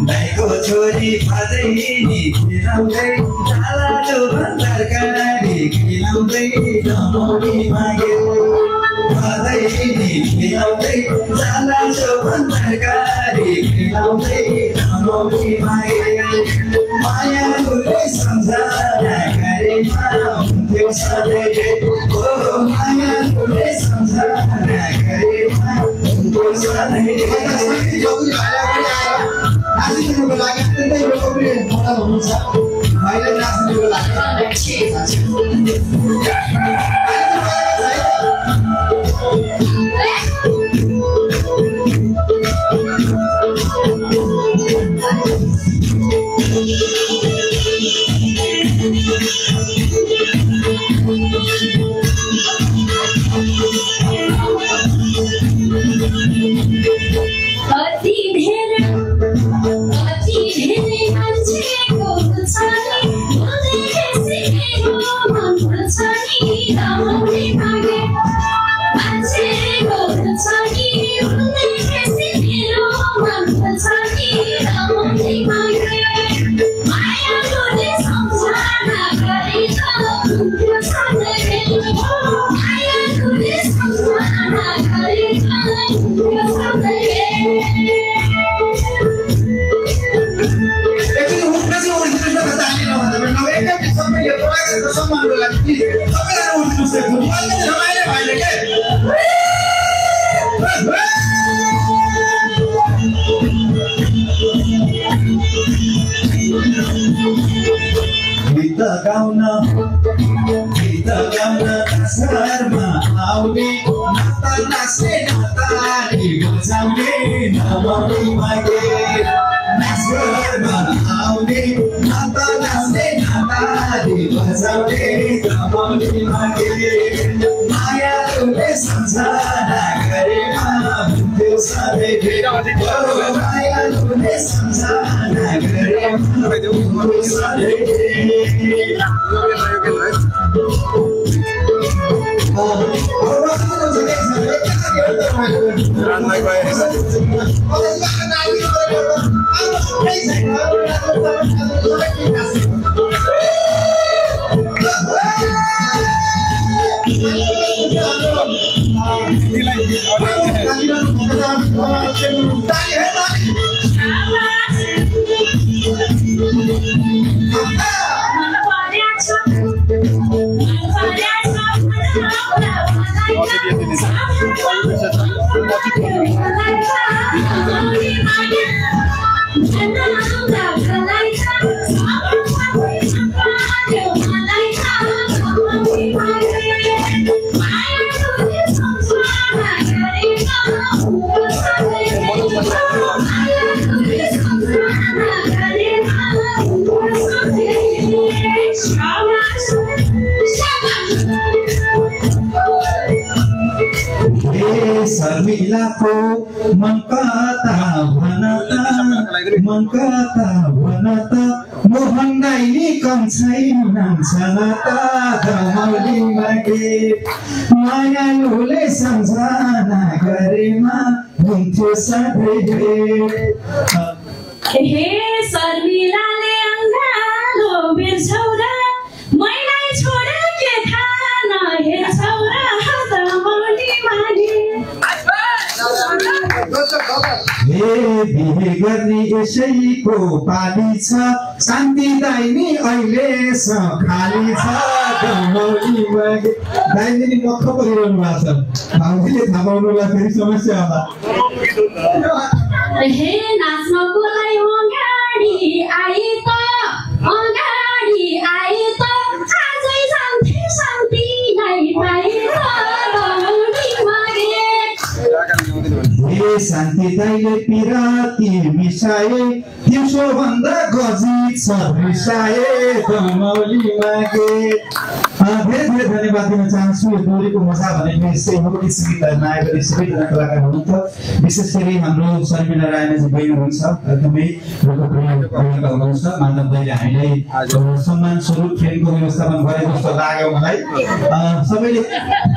भाइको छोरी बाँदै नि खेलाउँदै ताला जो भन्दार काँडी खेलाउँदै रमाउने मागे बधाई खेलाउँदै जालाछौ भन्दाकारी खेलाउँदै रमाउने मागे मायालुले सम्झना गरेमा हुन्थ्यो सधैँ ओ मायालुले सम्झना गरेमा हुन्थ्यो सधैँ नाच्नुको लागि अत्यन्तै लोकप्रिय मोडल हुनुहुन्छ अहिले नाच्नुको लागि गीत गाउन संसारमा आउने नाता नाच्ने नाताले बजाउने नमाउने मागे नाचमा आउने नाता नाच्ने नाताले बजाउने नमाउने मागे मायालुले सम्झना गरेमा हुन्थ्यो सधैँ मायालुले सम्झना गरेमा हुन्थ्यो सधैँ शर्मिलाको मन कता भनत मोहन दाइले कम छैन रमाउने मागे मायालुले सम्झना गरेमा हुन्थ्यो सधैँ हे शर्मिलाले अङ्गालो बिर्छौ र मैलाई छोडे के थाहा नहेर्छौ र रमाउने मागे हे बिहे गर्ने यसैको पाली छ शान्ति दाइनी अहिले खाली छ रमाउने मागे दाइनी मक्ख परिरहनु भएको छ भाउजूले थाहा पाउनुलाई फेरि समस्या होला हे नाच्नको लागि अगाडि आए त आजै जान्थे शान्तिलाई पाए त रमाउने मागे हे शान्ति दाइले पिराती मिसाए दिउँसो भन्दा गजी छ रिसाए रमाउने मागे धेरै धेरै धन्यवाद दिन चाहन्छु यो दोहोरीको मजा भनेको यसै हो गीत सङ्गीत नआएपछि सबैजना कलाकार हुनुहुन्छ विशेष गरी हाम्रो शर्मिला रायमाझी बहिनी हुनुहुन्छ एकदमै लोकप्रिय भूमिका हुनुहुन्छ माधव दाइले हामीलाई सम्मान स्वरूप फ्रेमको व्यवस्थापन गरे जस्तो लाग्यो मलाई सबैले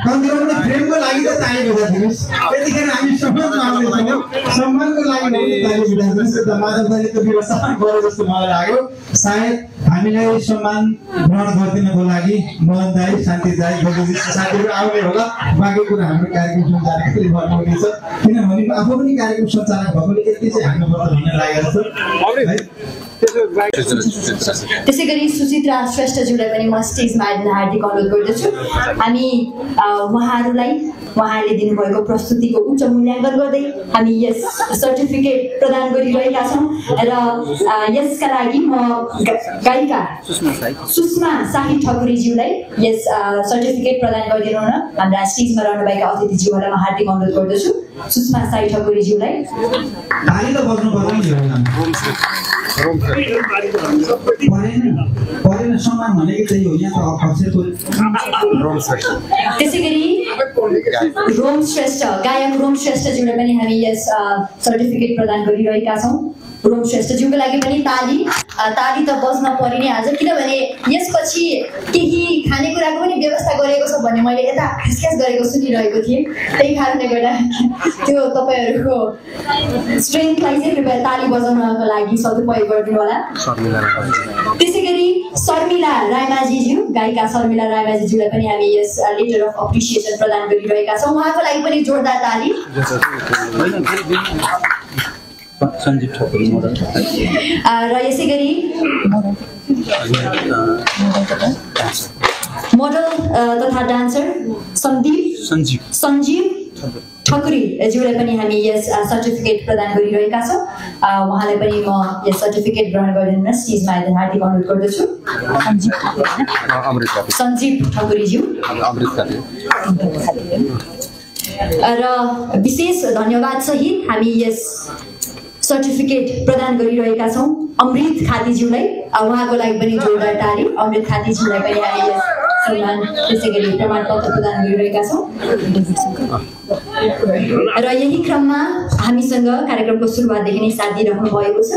कन्दिरो पनि फ्रेमको लागि त ताली बजाइदिनुहोस् त्यतिखेर हामी सम्मानमा आउनेछौँ सम्मानको लागि ताली बजाइदिनुहोस् माधव दाइले त व्यवस्थापन गरे जस्तो मलाई लाग्यो सायद हामीलाई सम्मान ग्रहण गरिदिनको लागि मोहन दाई, शान्ति दाई, गजलजी साथीहरू आउने होला। बाँकी कुरा हाम्रो कार्यक्रम सञ्चालकले गर्नुहुनेछ, किनभने आफू पनि कार्यक्रम सञ्चालक भएकोले यति चाहिँ हाल्नुपर्छ भन्ने लागेको छ है। त्यसै गरी सुचित्रा श्रेष्ठज्यूलाई पनि म स्टेजमा आइदिन हार्दिक अनुरोध गर्दछु। हामी उहाँले दिनुभएको प्रस्तुतिको उच्च मूल्याङ्कन गर्दै हामी यस सर्टिफिकेट प्रदान गरिरहेका छौँ र यसका लागि म गायिका सुषमा शाही ठकुरीज्यूलाई यस सर्टिफिकेट प्रदान गरिदिनु हुन हाम्रा स्टेजमा रहनुभएका अतिथिज्यूहरूलाई म हार्दिक अनुरोध गर्दछु। सुषमा शाही ठकुरीज्यूलाई त्यसै गरी रोम श्रेष्ठ गायक रोम श्रेष्ठज्यूलाई पनि हामी यस सर्टिफिकेट प्रदान गरिरहेका छौँ। रोम श्रेष्ठज्यूको लागि पनि ताली त बज्न परि नै आज, किनभने यसपछि केही खानेकुराको पनि व्यवस्था गरेको छ भन्ने मैले यता खसखस गरेको सुनिरहेको थिएँ। त्यही कारणले गर्दा त्यो तपाईँहरूको स्ट्रेन्थलाई चाहिँ कृपया ताली बजाउनको लागि सदुपयोग गरिदिनु होला। त्यसै गरी शर्मिला रायमाझीज्यू, गायिका शर्मिला रायमाझीज्यूलाई पनि हामी यस लेटर अफ अप्रिसिएसन प्रदान गरिरहेका छौँ। उहाँको लागि पनि जोरदार ताली। सञ्जीव ठकुरी र यसै गरी मोडल तथा डान्सर सञ्जीव ठकुरी ज्यूलाई पनि हामी यस सर्टिफिकेट प्रदान गरिरहेका छौँ। उहाँलाई पनि म यस सर्टिफिकेट ग्रहण गरिदिन स्टेजमा आइदिन हार्दिक अनुरोध गर्दछु। सञ्जीव ठकुरीज्यू र विशेष धन्यवाद सहित हामी यस सर्टिफिकेट प्रदान गरिरहेका छौँ अमृत खातीज्यूलाई। उहाँको लागि पनि जोरदार ताली। अमृत खातीज्यूलाई पनि हामी यस सम्मान त्यसै गरी प्रमाणपत्र प्रदान गरिरहेका छौँ। र यही क्रममा हामीसँग कार्यक्रमको सुरुवातदेखि नै साथ दिइराख्नु भएको छ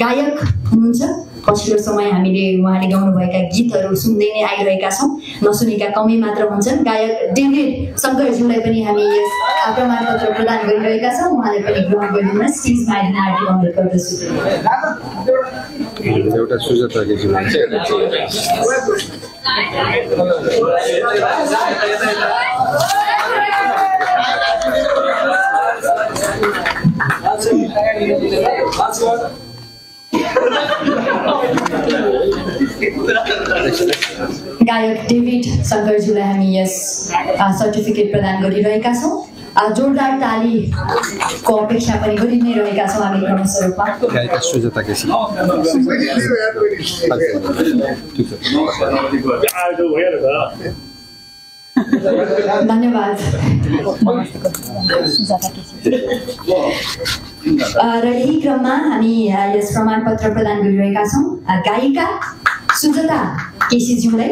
गायक हुनुहुन्छ। पछिल्लो समय हामीले उहाँले गाउनुभएका गीतहरू सुन्दै नै आइरहेका छौँ, नसुनेका कमै मात्र हुन्छन्। गायक डेभिड शङ्करज्यूलाई पनि हामी यस प्रमाणपत्र प्रदान गरिरहेका छौँ। उहाँलाई पनि ग्रहण गरिदिन स्टेजमा आइदिन हार्दिक अनुरोध गर्दछु। एउटा सुझाव गायक डेभिड शङ्करज्यूलाई हामी यस सर्टिफिकेट प्रदान गरिरहेका छौँ। जोरदार तालीको अपेक्षा पनि गरि नै रहेका छौँ हामी क्रमशः रूपमा। धन्यवाद। र यही क्रममा हामी यस प्रमाणपत्र प्रदान गरिरहेका छौँ गायिका सुजाता केसीज्यूलाई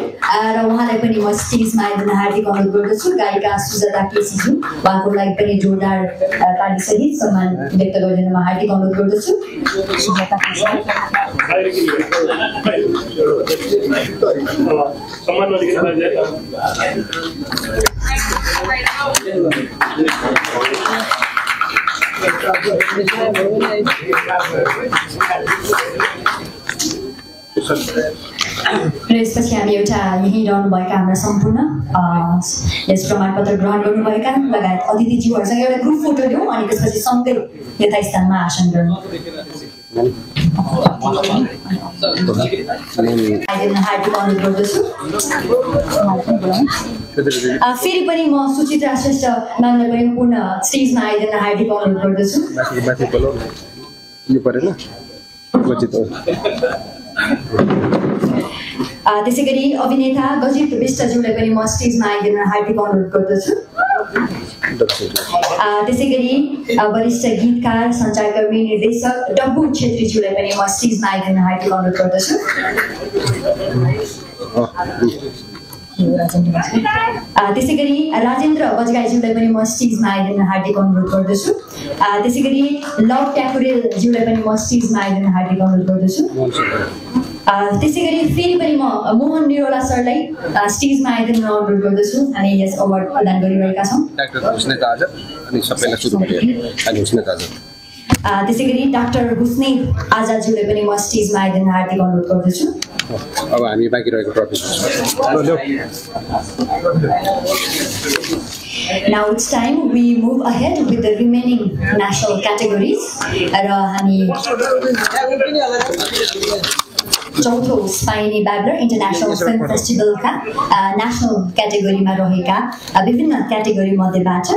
र उहाँलाई पनि म स्टेजमा आइदिन हार्दिक अनुरोध गर्दछु। गायिका सुजाता केसीज्यू, उहाँको लागि पनि जोरदार तालीसहित सम्मान व्यक्त गरिदिन म हार्दिक अनुरोध गर्दछु। सुजाता र यसपछि हामी एउटा यहीँ रहनुभएका हाम्रा सम्पूर्ण यस प्रमाणपत्र ग्रहण गर्नुभएका लगायत अतिथिज्यूहरूसँग एउटा ग्रुप फोटो लिउँ अनि त्यसपछि सँगै यथास्थानमा आसन गर्नु। हार्दिक अनुरोध गर्दछु। फेरि पनि म सुचित्रा श्रेष्ठ म्यामलाई पनि पूर्ण स्टेजमा आइदिन हार्दिक अनुरोध गर्दछु। त्यसै गरी अभिनेता गजित विष्टज्यूलाई पनि म स्टेजमा आइदिन हार्दिक अनुरोध गर्दछु। त्यसै गरी वरिष्ठ गीतकार, सञ्चारकर्मी, निर्देशक डब्बु छेत्रीज्यूलाई पनि म स्टेजमा आइदिन हार्दिक अनुरोध गर्दछु। त्यसै गरी राजेन्द्र बजगाईज्यूलाई पनि म स्टेजमा आइदिन हार्दिक अनुरोध गर्दछु। त्यसै गरी लभ ट्याकुरेलज्यूलाई पनि म स्टेजमा आइदिन हार्दिक अनुरोध गर्दछु। त्यसै गरी फेरि पनि म मोहन निरोला सरलाई स्टेजमा आइदिन अनुरोध गर्दछु। हामी यस अवार्ड प्रदान गरिरहेका छौँ। त्यसैगरी डाक्टर हुस्नेन आजादज्यूलाई पनि म स्टेजमा आइदिन हार्दिक अनुरोध गर्दछु। अब हामी बाँकी रहेको trophy Now it's time we move ahead with the remaining national categories. र हामी चौथो स्पाइनी ब्याब्लर इन्टरनेसनल फिल्म फेस्टिभलका नेसनल क्याटेगोरीमा रहेका विभिन्न क्याटेगोरी मध्येबाट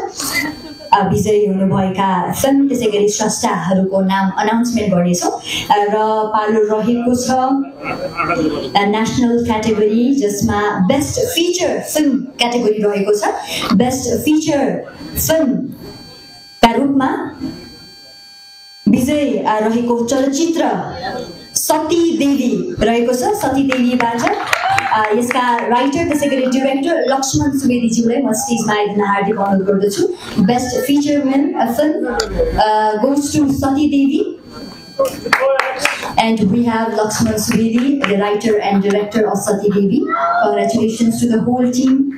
विजयी हुनुभएका फिल्म त्यसै गरी स्रष्टाहरूको नाम अनाउन्समेन्ट गर्नेछौँ र पालो रहेको छ नेसनल क्याटेगोरी जसमा बेस्ट फिचर फिल्म क्याटेगोरी रहेको छ। बेस्ट फिचर फिल्मका रूपमा विजय रहेको चलचित्र सती देवी रहेको छ। सती देवीबाट यसका राइटर त्यसै गरी डिरेक्टर लक्ष्मण सुवेदीज्यूलाई म स्टेजमा आइदिन हार्दिक अनुरोध गर्दछु। Best feature film goes to Sati Devi and we have Lakshman Subedi, the writer and director of Sati Devi. Congratulations to the whole team.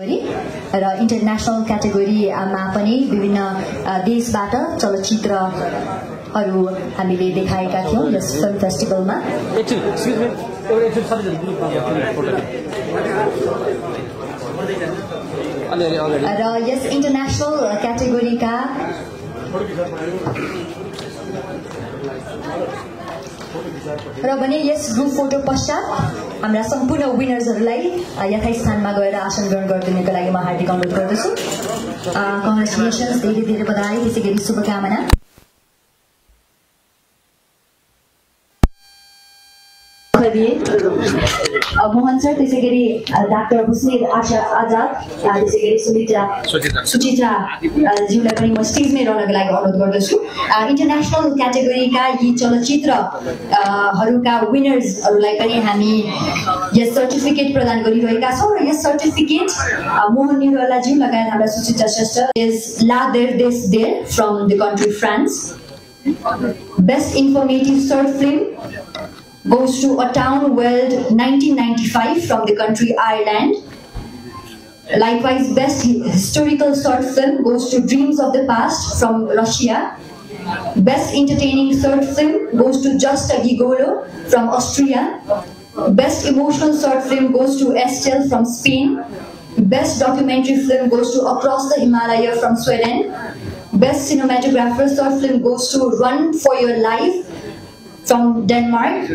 र इन्टरनेसनल क्याटेगोरीमा पनि विभिन्न देशबाट चलचित्रहरू हामीले देखाएका थियौँ यस फिल्म फेस्टिभलमा। र यस इन्टरनेसनल क्याटेगोरीका र भने यस ग्रुप फोटो पश्चात हाम्रा सम्पूर्ण विनर्सहरूलाई यथास्थानमा गएर आसन ग्रहण गरिदिनुको लागि म हार्दिक अनुरोध गर्दछु। कङ्ग्रेचुलेसन्स, धेरै धेरै बधाई, त्यसै गरी शुभकामना। मोहन सर, त्यसै गरी डाक्टर हुस्नेल आजाद, त्यसै गरी सुचित्रा ज्यूलाई पनि म स्टेजमै रहनको लागि अनुरोध गर्दछु। इन्टरनेसनल क्याटेगोरीका यी चलचित्रहरूका विनर्सहरूलाई पनि हामी यस सर्टिफिकेट प्रदान गरिरहेका छौँ र यस सर्टिफिकेट मोहन निरला ज्यू लगायत हाम्रा सुचित्रा श्रेष्ठ इज ला देर देश देर from the country France. Best informative short film goes to A Town World 1995 from the country Ireland. Likewise, best historical short film goes to Dreams of the Past from Russia. Best entertaining short film goes to Just a Gigolo from Austria. Best emotional short film goes to Estelle from Spain. Best documentary film goes to Across the Himalaya from Sweden. Best cinematographer short film goes to Run for Your Life from Denmark.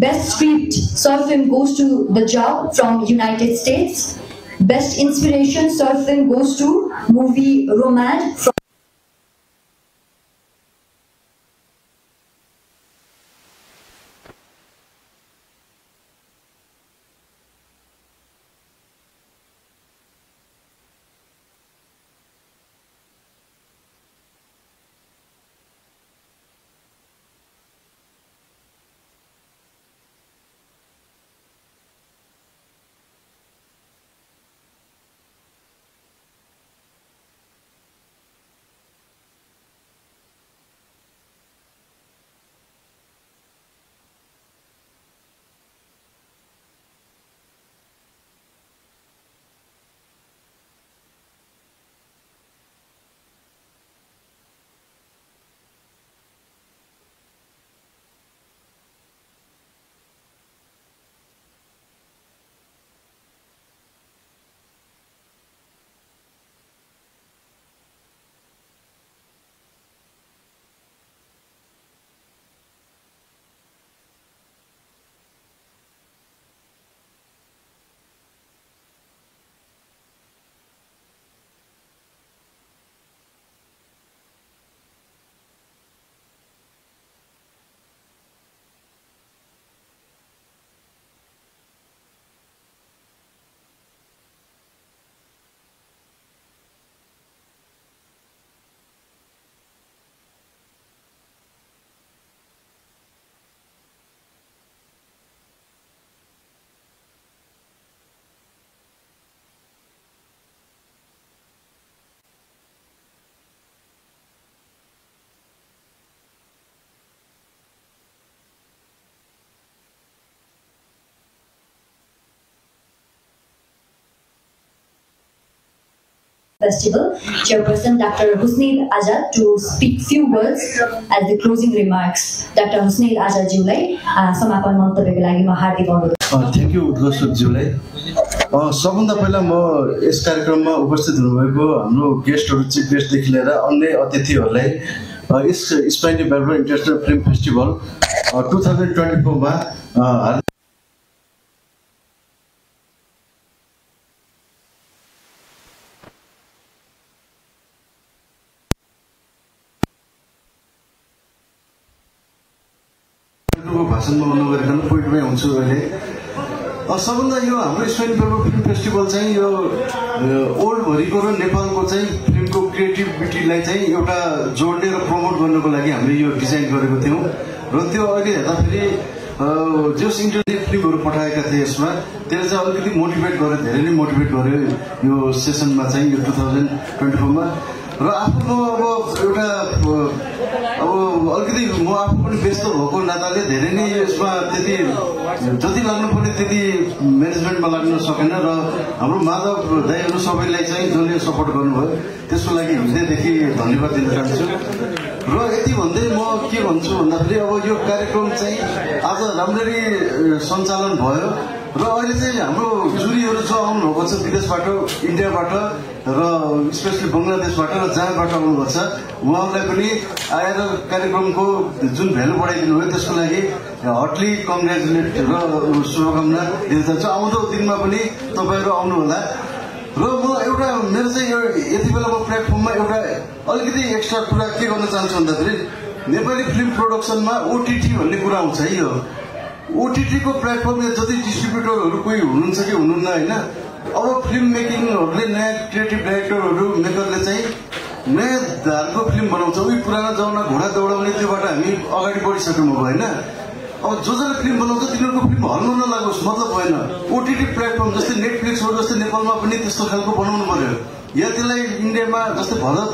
Best script short film goes to The Job from United States. Best inspiration short film goes to movie Romad from Festival, Chairperson Dr. Husneil Azad to speak few words as the closing remarks. Dr. Husneil Azad ज्यूलाई समापन मन्तव्यको लागि म हार्दिक अनुरोध। थ्याङ्क यू उद्घोषक ज्यूलाई। सबभन्दा पहिला म यस कार्यक्रममा उपस्थित हुनुभएको हाम्रो गेस्टहरू, चिफ गेस्टदेखि लिएर अन्य अतिथिहरूलाई यस स्पाइनी बेलबोर इन्टरनेसनल फिल्म फेस्टिभल 2024 मा भाषणमा नगरिकन पोइन्टमै हुन्छु अहिले। सबभन्दा यो हाम्रो स्पाइनी बेलबोर फिल्म फेस्टिभल चाहिँ यो ओल्डभरिको र नेपालको चाहिँ फिल्मको क्रिएटिभिटीलाई चाहिँ एउटा जोड्ने र प्रमोट गर्नको लागि हामीले यो डिजाइन गरेको थियौँ र त्यो अहिले हेर्दाखेरि जस इन्टरनेट फिल्महरू पठाएका थिए यसमा त्यसले चाहिँ अलिकति मोटिभेट गर्यो, धेरै नै मोटिभेट गर्यो यो सेसनमा चाहिँ यो 2024 मा। र आफू अब एउटा अब अलिकति म आफू पनि व्यस्त भएको नाताले धेरै नै यसमा त्यति जति लाग्नुपर्ने त्यति म्यानेजमेन्टमा लाग्न सकेन र हाम्रो माधव दाइहरू सबैलाई चाहिँ जसले सपोर्ट गर्नुभयो त्यसको लागि हृदयदेखि धन्यवाद दिन चाहन्छु। र यति भन्दै म के भन्छु भन्दाखेरि अब यो कार्यक्रम चाहिँ आज राम्ररी सञ्चालन भयो र अहिले चाहिँ हाम्रो जुरीहरू जो आउनुभएको छ विदेशबाट इन्डियाबाट र स्पेसली बङ्गलादेशबाट र जहाँबाट आउनुभएको छ उहाँहरूलाई पनि आएर कार्यक्रमको जुन भ्यालु बढाइदिनु भयो त्यसको लागि हटली कङ्ग्रेचुलेट र शुभकामना दिन चाहन्छु। आउँदो दिनमा पनि तपाईँहरू आउनुहोला। र म एउटा मेरो चाहिँ यति बेला म प्लेटफर्ममा एउटा अलिकति एक्स्ट्रा कुरा के गर्न चाहन्छु भन्दाखेरि नेपाली फिल्म प्रोडक्सनमा ओटिटी भन्ने कुरा आउँछ है। यो ओटिटीको प्लेटफर्ममा जति डिस्ट्रिब्युटरहरू कोही हुनुहुन्छ कि हुनुहुन्न होइन, अब फिल्म मेकिङहरूले नयाँ क्रिएटिभ डाइरेक्टरहरू मेकरले चाहिँ नयाँ धारको फिल्म बनाउँछ। उही पुरानो जमाना घोडा दौडाउने त्योबाट हामी अगाडि बढिसक्यौँ अब होइन। अब जसले फिल्म बनाउँछ तिनीहरूको फिल्म हलमा नलागोस् मतलब भएन। ओटिटी प्लेटफर्म जस्तै नेटफ्लिक्सहरू जस्तै नेपालमा पनि त्यस्तो खालको बनाउनु पर्यो। या त्यसलाई इन्डियामा जस्तै भरत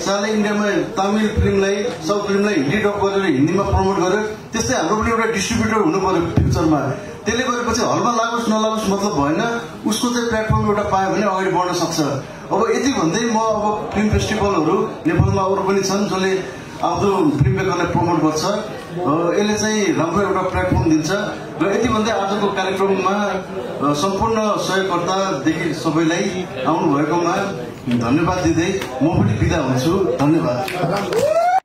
शाहले इन्डियामा तमिल फिल्मलाई सब फिल्मलाई हिन्दी डब गरेर हिन्दीमा प्रमोट गर्यो, त्यस्तै हाम्रो पनि एउटा डिस्ट्रिब्युटर हुनु पर्यो फ्युचरमा। त्यसले गरेपछि हलमा लागोस् नलागोस् मतलब भएन, उसको चाहिँ प्लेटफर्म एउटा पायो भने अगाडि बढ्न सक्छ। अब यति भन्दै म अब फिल्म फेस्टिभलहरू नेपालमा अरू पनि छन् जसले आफ्नो फिल्म मेकरलाई प्रमोट गर्छ, यसले चाहिँ राम्रो एउटा प्लेटफर्म दिन्छ। र यति भन्दै आजको कार्यक्रममा सम्पूर्ण सहयोगकर्तादेखि सबैलाई आउनुभएकोमा धन्यवाद दिँदै म पनि बिदा हुन्छु। धन्यवाद।